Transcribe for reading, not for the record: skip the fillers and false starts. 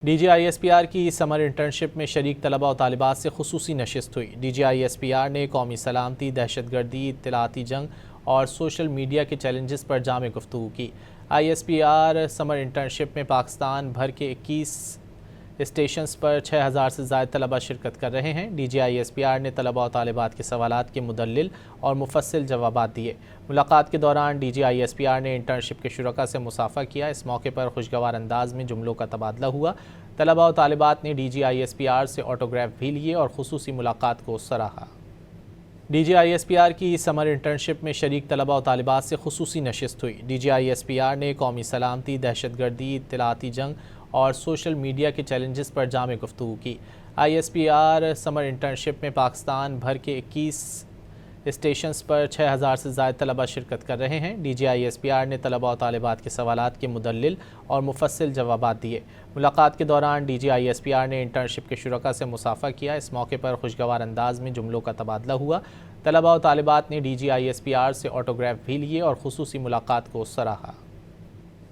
D G I S P R کی summer internship میں شریک طلباء و طالبات سے خصوصی نشست ہوئی۔ D G I S P R نے قومی سلامتی، دہشت گردی، اطلاعاتی جنگ اور سوشل میڈیا کے چیلنجز پر جامع گفتگو کی۔ I S P R summer internship میں پاکستان بھر کے 21 اسٹیشنز پر 6000 سے زائد طلباء شرکت کر رہے ہیں۔ D G I S P R نے طلباء و طالبات کے سوالات کے مدلل اور مفصل جوابات دیے۔ ملاقات کے دوران D G I S P R نے انٹرنشپ کے شرکاء سے مصافحہ کیا۔ اس موقع پر خوشگوار انداز میں جملوں کا تبادلہ ہوا۔ طلباء و طالبات نے D G I S P R سے آٹوگراف بھی لیے اور خصوصی ملاقات کو سراہا۔ D G I S P R کی سمر انٹرنشپ میں شریک طلباء و طالبات سے خصوصی نشست ہوئی۔ D G I S P R نے قومی سلامتی، دہشت گردی، اطلاعاتی جنگ اور سوشل میڈیا کے چیلنجز پر جامع گفتگو کی۔ I S P R summer internship میں پاکستان بھر کے 21 اسٹیشنز پر 6000 سے زائد طلباء شرکت کر رہے ہیں۔ D G I S P R نے طلباء و طالبات کے سوالات کے مدلل اور مفصل جوابات دیے۔ ملاقات کے دوران D G I S P R نے انٹرنشپ کے شرکاء سے مصافحہ کیا۔ اس موقع پر خوشگوار انداز میں جملوں کا تبادلہ ہوا۔ طلباء و طالبات نے D G I S P R سے آٹوگراف بھی لیے اور خصوصی ملاقات کو سراہا۔